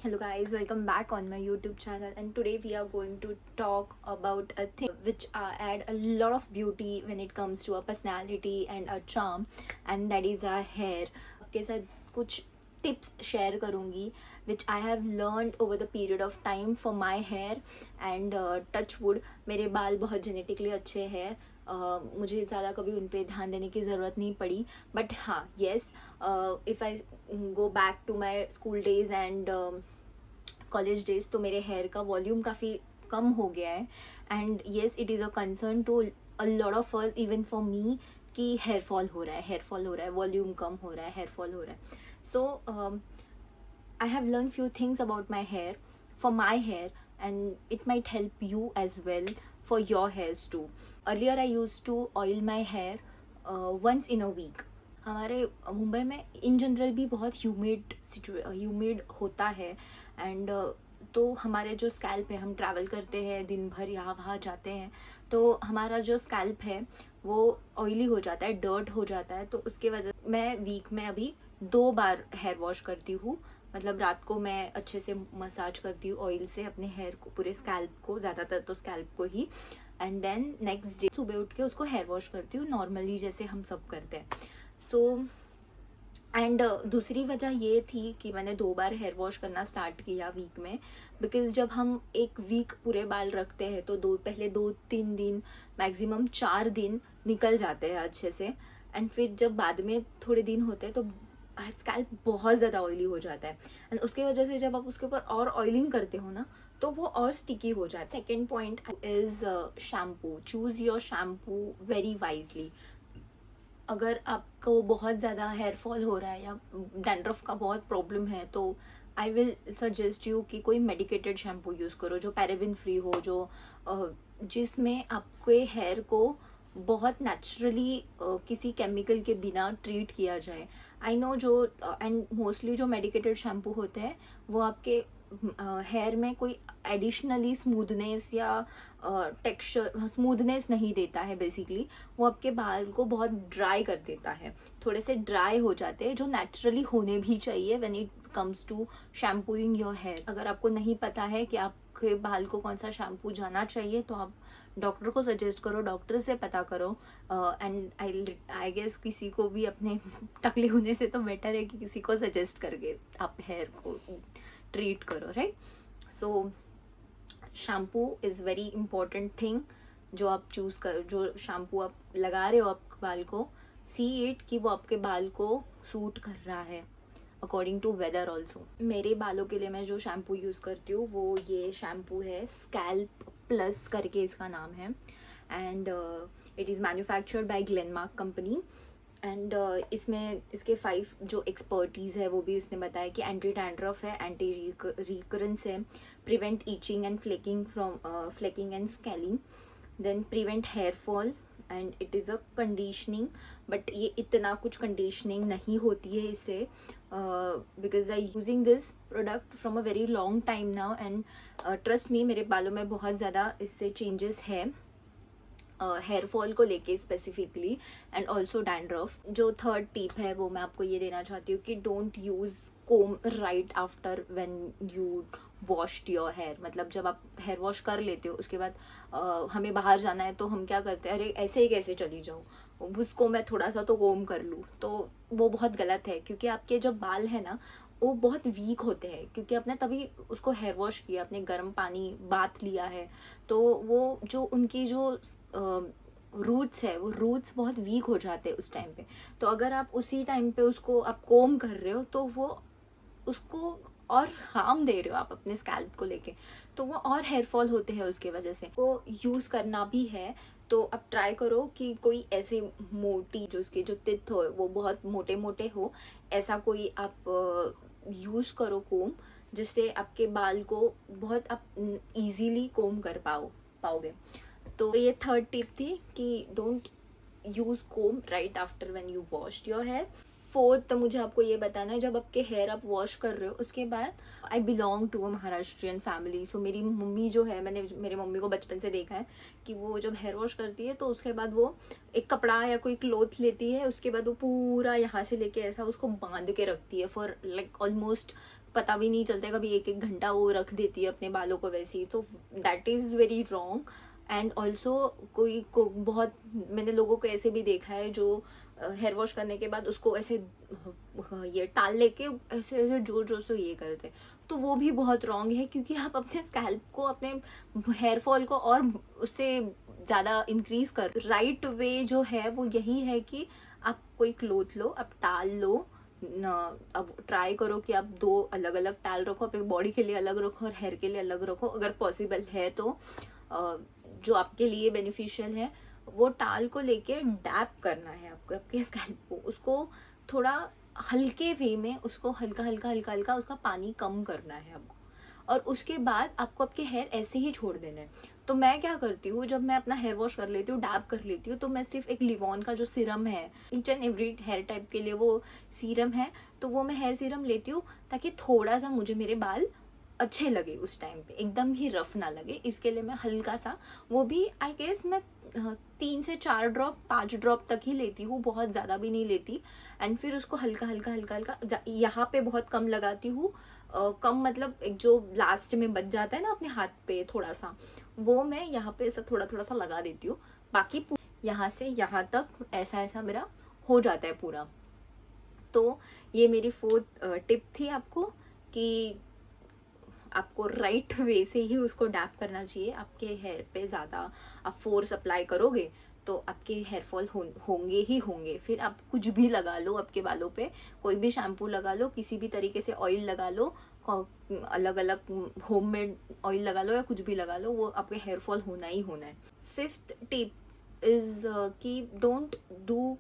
Hello guys, welcome back on my YouTube channel, and today we are going to talk about a thing which add a lot of beauty when it comes to a personality and a charm, and that is our hair. आपके साथ कुछ tips share करूँगी which I have learned over the period of time for my hair, and touch wood मेरे बाल बहुत genetically अच्छे हैं. मुझे ज़्यादा कभी उन पे ध्यान देने की ज़रूरत नहीं पड़ी. बट हाँ, yes, if I go back to my school days and college days, तो मेरे हेयर का वॉल्यूम काफ़ी कम हो गया है. And yes, it is a concern to a lot of us, even for me, कि हेयर फॉल हो रहा है, वॉल्यूम कम हो रहा है, हेयर फॉल हो रहा है. सो I have learned few things about my hair, for my hair, and it might help you as well for your hairs too. Earlier I used to oil my hair once in a week. हमारे मुंबई में in general भी बहुत humid होता है, and तो हमारे जो scalp है, हम ट्रैवल करते हैं दिन भर, यहाँ वहाँ जाते हैं, तो हमारा जो स्कैल्प है वो ऑयली हो जाता है, डर्ट हो जाता है. तो उसके वजह मैं वीक में अभी 2 बार हेयर वॉश करती हूँ. मतलब रात को मैं अच्छे से मसाज करती हूँ ऑयल से अपने हेयर को, पूरे स्कैल्प को, ज़्यादातर तो स्कैल्प को ही. एंड देन नेक्स्ट डे सुबह उठ के उसको हेयर वॉश करती हूँ नॉर्मली, जैसे हम सब करते हैं. सो एंड दूसरी वजह ये थी कि मैंने 2 बार हेयर वॉश करना स्टार्ट किया वीक में, बिकॉज जब हम एक वीक पूरे बाल रखते हैं तो पहले 2-3 दिन, मैक्सिमम 4 दिन निकल जाते हैं अच्छे से. एंड फिर जब बाद में थोड़े दिन होते हैं तो स्कैल्प बहुत ज़्यादा ऑयली हो जाता है, एंड उसकी वजह से जब आप उसके ऊपर और ऑयलिंग करते हो ना, तो वो और स्टिकी हो जाता है. Second point is shampoo. Choose your shampoo very wisely. अगर आपको बहुत ज़्यादा हेयर फॉल हो रहा है या डैंड्रफ का बहुत प्रॉब्लम है, तो आई विल सजेस्ट यू कि कोई मेडिकेटेड शैम्पू यूज़ करो जो पैराबेन फ्री हो, जो जिसमें आपके हेयर को बहुत नेचुरली किसी केमिकल के बिना ट्रीट किया जाए. आई नो जो एंड मोस्टली जो मेडिकेटेड शैम्पू होते हैं वो आपके हेयर में कोई एडिशनली स्मूथनेस या टेक्सचर, स्मूथनेस नहीं देता है. बेसिकली वो आपके बाल को बहुत ड्राई कर देता है, थोड़े से ड्राई हो जाते हैं, जो नेचुरली होने भी चाहिए when it comes to shampooing your hair. अगर आपको नहीं पता है कि आपके बाल को कौन सा शैम्पू जाना चाहिए, तो आप डॉक्टर को सजेस्ट करो, डॉक्टर से पता करो. एंड आई गेस किसी को भी अपने टकले होने से तो बेटर है कि किसी को सजेस्ट करके आप हेयर को ट्रीट करो, right. So shampoo is very important thing. जो आप चूज़ कर, जो शैम्पू आप लगा रहे हो आपके बाल को, सी इट कि वो आपके बाल को सूट कर रहा है अकॉर्डिंग टू वेदर ऑल्सो. मेरे बालों के लिए मैं जो शैम्पू यूज़ करती हूँ वो ये शैम्पू है, स्कैल्प प्लस करके इसका नाम है, and it is manufactured by Glenmark company. And इसमें इसके 5 जो एक्सपर्टीज़ है वो भी इसने बताया कि एंटी डैंड्रफ है, एंटी रिकरेंस है, prevent itching and flaking and scaling, then prevent hair fall, and it is a conditioning. But ये इतना कुछ कंडीशनिंग नहीं होती है इससे, because I using this product from a very long time now, and trust me, मेरे बालों में बहुत ज़्यादा इससे चेंजेस है हेयर फॉल को लेके स्पेसिफिकली, एंड ऑल्सो डैंड्रफ. जो थर्ड टिप है वो मैं आपको ये देना चाहती हूँ कि don't use comb right after when you washed your hair. मतलब जब आप हेयर वॉश कर लेते हो उसके बाद हमें बाहर जाना है तो हम क्या करते हैं, अरे ऐसे ही कैसे चली जाऊँ, उसको मैं थोड़ा सा तो कोम कर लूँ. तो वो बहुत गलत है, क्योंकि आपके जो बाल है ना वो बहुत वीक होते हैं, क्योंकि आपने तभी उसको हेयर वॉश किया, आपने गर्म पानी बाथ लिया है, तो वो जो उनकी जो रूट्स है वो रूट्स बहुत वीक हो जाते हैं उस टाइम पे. तो अगर आप उसी टाइम पे उसको आप कोम कर रहे हो तो वो उसको और हार्म दे रहे हो आप अपने स्कैल्प को लेके, तो वो और हेयर फॉल होते हैं उसके वजह से. वो यूज़ करना भी है तो आप ट्राई करो कि कोई ऐसे मोटी, जो उसके जो टिथ हो वो बहुत मोटे मोटे हो, ऐसा कोई आप यूज़ करो कोम, जिससे आपके बाल को बहुत आप इजीली कोम कर पाओगे. तो ये थर्ड टिप थी कि don't use comb right after when you washed your hair. Fourth, तो मुझे आपको ये बताना है, जब आपके हेयर आप वॉश कर रहे हो उसके बाद, I belong to a Maharashtrian family. So मेरी मम्मी जो है, मैंने मेरे मम्मी को बचपन से देखा है कि वो जब हेयर वॉश करती है तो उसके बाद वो एक कपड़ा या कोई क्लोथ लेती है, उसके बाद वो पूरा यहाँ से लेके ऐसा उसको बांध के रखती है फॉर लाइक ऑलमोस्ट पता भी नहीं चलता, कभी 1-1 घंटा वो रख देती है अपने बालों को वैसे ही, तो that is very wrong. And also कोई को बहुत मैंने लोगों को ऐसे भी देखा है जो हेयर वॉश करने के बाद उसको ऐसे ये टाल लेके ऐसे ऐसे जोर जोर से ये करते, तो वो भी बहुत रॉन्ग है, क्योंकि आप अपने स्कैल्प को, अपने हेयर फॉल को और उससे ज़्यादा इंक्रीज कर। राइट वे जो है वो यही है कि आप कोई क्लोथ लो, आप टाल लो न, अब ट्राई करो कि आप 2 अलग अलग टाल रखो, अपने बॉडी के लिए अलग रखो और हेयर के लिए अलग रखो, अगर पॉसिबल है तो जो आपके लिए बेनिफिशियल है वो टाल को लेके डैप करना है आपको आपके स्कैल्प को, उसको थोड़ा हल्के वे में, उसको हल्का हल्का हल्का हल्का उसका पानी कम करना है आपको, और उसके बाद आपको आपके हेयर ऐसे ही छोड़ देने हैं। तो मैं क्या करती हूँ, जब मैं अपना हेयर वॉश कर लेती हूँ, डैप कर लेती हूँ, तो मैं सिर्फ एक लिवॉन का जो सीरम है, each and every hair type के लिए वो सीरम है, तो वो मैं हेयर सीरम लेती हूँ ताकि थोड़ा सा मुझे मेरे बाल अच्छे लगे उस टाइम पे, एकदम ही रफ ना लगे, इसके लिए मैं हल्का सा, वो भी आई गेस मैं 3 से 4 ड्रॉप 5 ड्रॉप तक ही लेती हूँ, बहुत ज़्यादा भी नहीं लेती। एंड फिर उसको हल्का हल्का हल्का हल्का यहाँ पे बहुत कम लगाती हूँ, कम मतलब एक जो लास्ट में बच जाता है ना अपने हाथ पे थोड़ा सा, वो मैं यहाँ पे ऐसा थोड़ा थोड़ा सा लगा देती हूँ, बाकी यहाँ से यहाँ तक ऐसा ऐसा मेरा हो जाता है पूरा। तो ये मेरी 4th टिप थी आपको, कि आपको राइट वे से ही उसको डैप करना चाहिए। आपके हेयर पे ज़्यादा आप फोर्स अप्लाई करोगे तो आपके हेयर फॉल होंगे ही होंगे। फिर आप कुछ भी लगा लो आपके बालों पे, कोई भी शैम्पू लगा लो, किसी भी तरीके से ऑयल लगा लो, अलग अलग होममेड ऑयल लगा लो या कुछ भी लगा लो, वो आपके हेयर फॉल होना ही होना है। 5th टिप इज कि don't do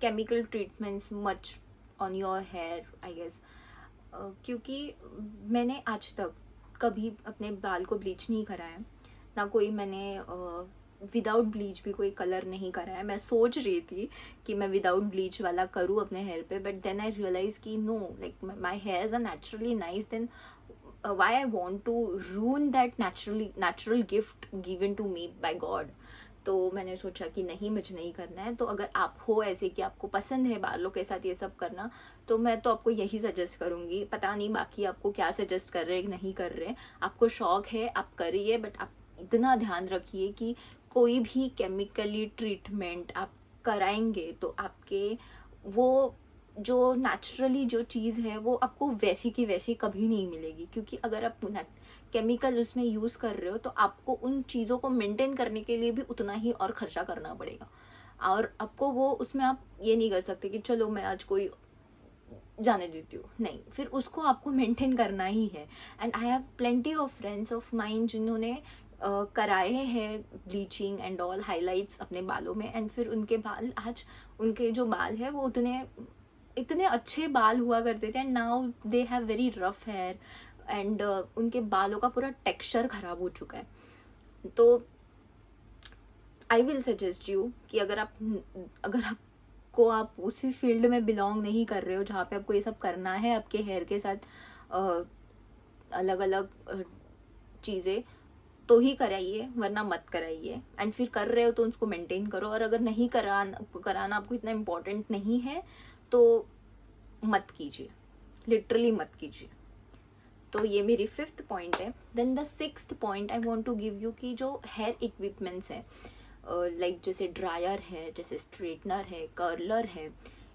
chemical treatments much on your hair I guess, क्योंकि मैंने आज तक कभी अपने बाल को ब्लीच नहीं कराया, ना कोई मैंने विदाउट ब्लीच भी कोई कलर नहीं कराया। मैं सोच रही थी कि मैं विदाउट ब्लीच वाला करूँ अपने हेयर पे, बट देन आई रियलाइज कि no, like my hairs are naturally nice, then why I want to ruin that natural gift given to me by God. तो मैंने सोचा कि नहीं, मुझे नहीं करना है। तो अगर आप हो ऐसे कि आपको पसंद है बालों के साथ ये सब करना, तो मैं तो आपको यही सजेस्ट करूंगी। पता नहीं बाकी आपको क्या सजेस्ट कर रहे हैं नहीं कर रहे, आपको शौक है आप करिए, बट आप इतना ध्यान रखिए कि कोई भी केमिकली ट्रीटमेंट आप कराएंगे तो आपके वो जो नेचुरली जो चीज़ है वो आपको वैसी की वैसी कभी नहीं मिलेगी, क्योंकि अगर आप केमिकल उसमें यूज़ कर रहे हो तो आपको उन चीज़ों को मेंटेन करने के लिए भी उतना ही और खर्चा करना पड़ेगा, और आपको वो उसमें आप ये नहीं कर सकते कि चलो मैं आज कोई जाने देती हूँ, नहीं, फिर उसको आपको मेंटेन करना ही है। And I have plenty of friends of mine जिन्होंने कराए हैं ब्लीचिंग एंड ऑल, हाइलाइट्स अपने बालों में, एंड फिर उनके बाल आज, उनके जो बाल है वो इतने अच्छे बाल हुआ करते थे, and now they have very rough hair, and उनके बालों का पूरा टेक्सचर खराब हो चुका है। तो आई विल सजेस्ट यू कि अगर आपको आप उसी फील्ड में बिलोंग नहीं कर रहे हो जहाँ पे आपको ये सब करना है आपके हेयर के साथ अलग अलग चीज़ें, तो ही कराइए, वरना मत कराइए। एंड फिर कर रहे हो तो उसको मेंटेन करो, और अगर नहीं कराना आपको इतना इम्पोर्टेंट नहीं है तो मत कीजिए, लिटरली मत कीजिए। तो ये मेरी 5th पॉइंट है। Then the 6th point I want to give you कि जो हेयर इक्विपमेंट्स है, लाइक जैसे ड्रायर है, जैसे स्ट्रेटनर है, कर्लर है,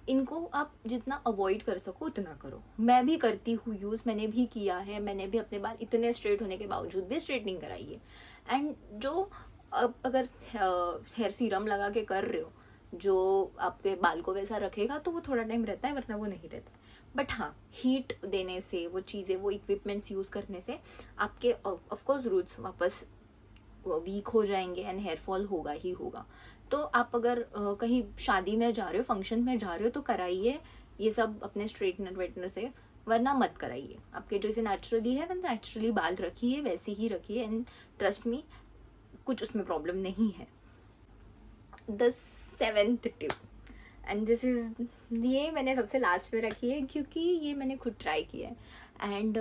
इनको आप जितना अवॉइड कर सको उतना करो। मैं भी करती हूँ यूज़, मैंने भी किया है, मैंने भी अपने बाल इतने स्ट्रेट होने के बावजूद भी स्ट्रेटनिंग कराई है। एंड जो अगर हेयर सीरम लगा के कर रहे हो जो आपके बाल को वैसा रखेगा तो वो थोड़ा टाइम रहता है, वरना वो नहीं रहता है। बट हाँ, हीट देने से, वो चीज़ें, वो इक्विपमेंट्स यूज़ करने से आपके ऑफकोर्स रूट्स वापस वीक हो जाएंगे एंड हेयर फॉल होगा ही होगा। तो आप अगर कहीं शादी में जा रहे हो, फंक्शन में जा रहे हो, तो कराइए ये सब अपने स्ट्रेटनर वेटनर से, वरना मत कराइए। आपके जैसे नेचुरली है वैसे नेचुरली बाल रखिए, वैसे ही रखिए, एंड ट्रस्ट मी कुछ उसमें प्रॉब्लम नहीं है। The 7th tip, and this is, ये मैंने सबसे लास्ट में रखी है क्योंकि ये मैंने खुद ट्राई किया है and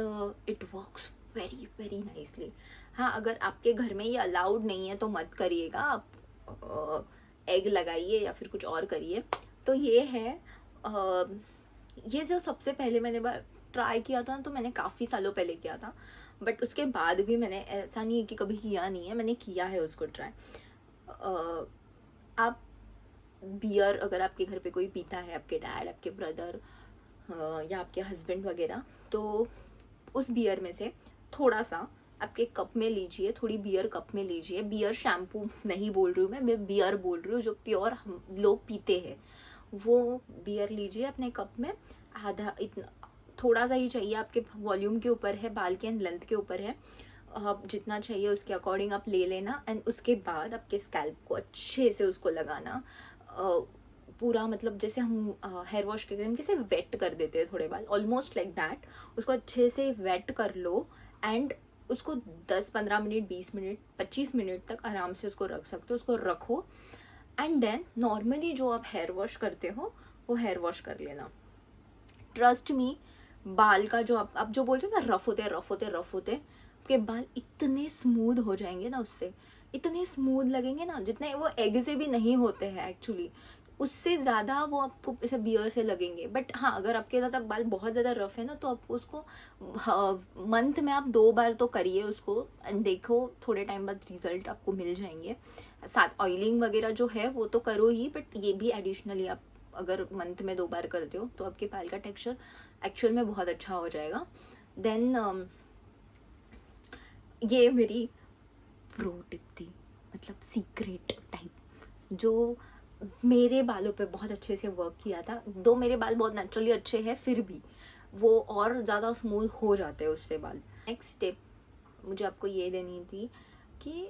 it works very very nicely. हाँ, अगर आपके घर में ये अलाउड नहीं है तो मत करिएगा, आप एग लगाइए या फिर कुछ और करिए। तो ये है ये जो सबसे पहले मैंने ट्राई किया था तो मैंने काफ़ी सालों पहले किया था, बट उसके बाद भी मैंने, ऐसा नहीं है कि कभी किया नहीं है, मैंने किया है उसको ट्राई। आप बियर, अगर आपके घर पे कोई पीता है, आपके डैड, आपके ब्रदर या आपके हस्बैंड वगैरह, तो उस बियर में से थोड़ा सा आपके कप में लीजिए, थोड़ी बियर कप में लीजिए। बियर शैम्पू नहीं बोल रही हूँ मैं बियर बोल रही हूँ, जो प्योर हम लोग पीते हैं वो बियर लीजिए अपने कप में। आधा, इतना थोड़ा सा ही चाहिए, आपके वॉल्यूम के ऊपर है, बाल के लेंथ के ऊपर है, आप जितना चाहिए उसके अकॉर्डिंग आप ले लेना। एंड उसके बाद आपके स्कैल्प को अच्छे से उसको लगाना, पूरा मतलब जैसे हम हेयर वॉश करते हैं, हम कैसे वेट कर देते हैं थोड़े बाल, ऑलमोस्ट लाइक दैट उसको अच्छे से वेट कर लो। एंड उसको 10-15 मिनट, 20 मिनट, 25 मिनट तक आराम से उसको रख सकते हो, उसको रखो। एंड देन नॉर्मली जो आप हेयर वॉश करते हो वो हेयर वॉश कर लेना। ट्रस्ट मी, बाल का जो आप जो बोलते हो ना, रफ होते आपके बाल इतने स्मूथ हो जाएंगे ना, उससे इतने स्मूथ लगेंगे ना, जितने वो एग से भी नहीं होते हैं एक्चुअली, उससे ज़्यादा वो आपको ऐसे बियर से लगेंगे। बट हाँ, अगर आपके ज़्यादा बाल बहुत ज़्यादा रफ है ना, तो आप उसको मंथ में आप 2 बार तो करिए उसको, एंड देखो थोड़े टाइम बाद रिजल्ट आपको मिल जाएंगे। साथ ऑयलिंग वगैरह जो है वो तो करो ही, बट ये भी एडिशनली आप अगर मंथ में 2 बार करते हो तो आपके बाल का टेक्सचर एक्चुअल में बहुत अच्छा हो जाएगा। देन ये मेरी प्रो टिप थी, मतलब सीक्रेट टाइप, जो मेरे बालों पे बहुत अच्छे से वर्क किया था। दो मेरे बाल बहुत नेचुरली अच्छे हैं, फिर भी वो और ज़्यादा स्मूथ हो जाते हैं उससे बाल। नेक्स्ट स्टेप मुझे आपको ये देनी थी कि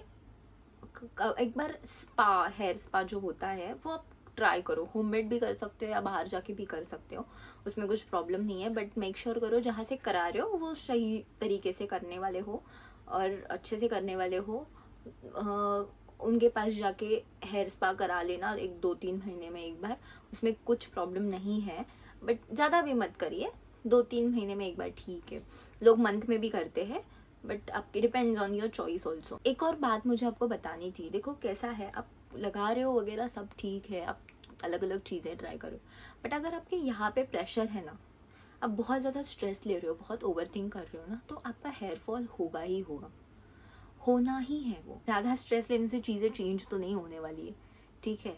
एक बार स्पा, हेयर स्पा जो होता है वो आप ट्राई करो। होममेड भी कर सकते हो या बाहर जाके भी कर सकते हो, उसमें कुछ प्रॉब्लम नहीं है, बट मेक श्योर करो जहाँ से करा रहे हो वो सही तरीके से करने वाले हो और अच्छे से करने वाले हो। उनके पास जाके हेयर स्पा करा लेना 1-2-3 महीने में एक बार, उसमें कुछ प्रॉब्लम नहीं है, बट ज़्यादा भी मत करिए, 2-3 महीने में एक बार ठीक है। लोग मंथ में भी करते हैं, बट आपके depends on your choice also. एक और बात मुझे आपको बतानी थी, देखो कैसा है, आप लगा रहे हो वगैरह सब ठीक है, आप अलग अलग चीज़ें ट्राई करो, बट अगर आपके यहाँ पे प्रेशर है ना, आप बहुत ज़्यादा स्ट्रेस ले रहे हो, बहुत ओवरथिंक कर रहे हो ना, तो आपका हेयर फॉल होगा ही होगा, होना ही है। वो ज़्यादा स्ट्रेस लेने से चीज़ें चेंज तो नहीं होने वाली है, ठीक है?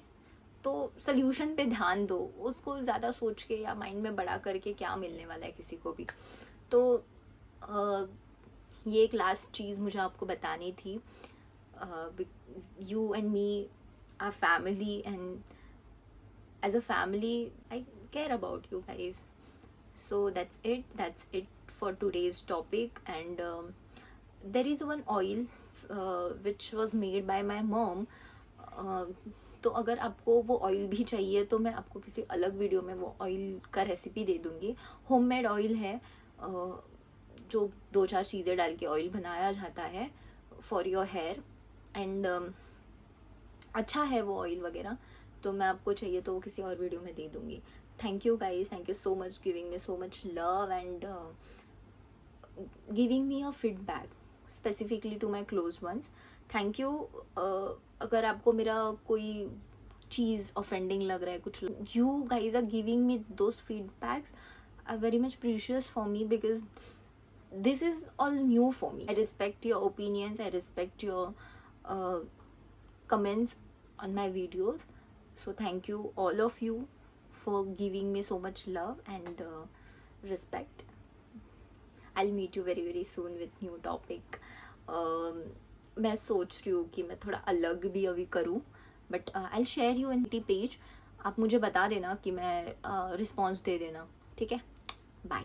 तो सल्यूशन पे ध्यान दो, उसको ज़्यादा सोच के या माइंड में बड़ा करके क्या मिलने वाला है किसी को भी। तो ये एक लास्ट चीज़ मुझे आपको बतानी थी। You and me are family, and as a family I care about you guys. So that's it for today's topic. And there is one oil which was made by my mom. तो अगर आपको वो oil भी चाहिए तो मैं आपको किसी अलग वीडियो में वो ऑयल का रेसिपी दे दूँगी. होममेड ऑयल है, जो 2-4 चीज़ें डाल के ऑयल बनाया जाता है फॉर योर हेयर. एंड अच्छा है वो ऑयल वगैरह, तो मैं आपको चाहिए तो वो किसी और वीडियो में दे दूँगी. Thank you guys, thank you so much giving me so much love and giving me a feedback specifically to my close ones. Thank you. अगर आपको मेरा कोई चीज़ offending लग रहा है कुछ, you guys are giving me those feedbacks are very much precious for me because this is all new for me. I respect your opinions, I respect your comments on my videos. So thank you all of you for giving me so much love and respect. I'll meet you very very soon with new topic. मैं सोच रही हूँ कि मैं थोड़ा अलग भी अभी करूँ, but I'll share you in the page. आप मुझे बता देना कि मैं रिस्पॉन्स दे देना, ठीक है? बाय.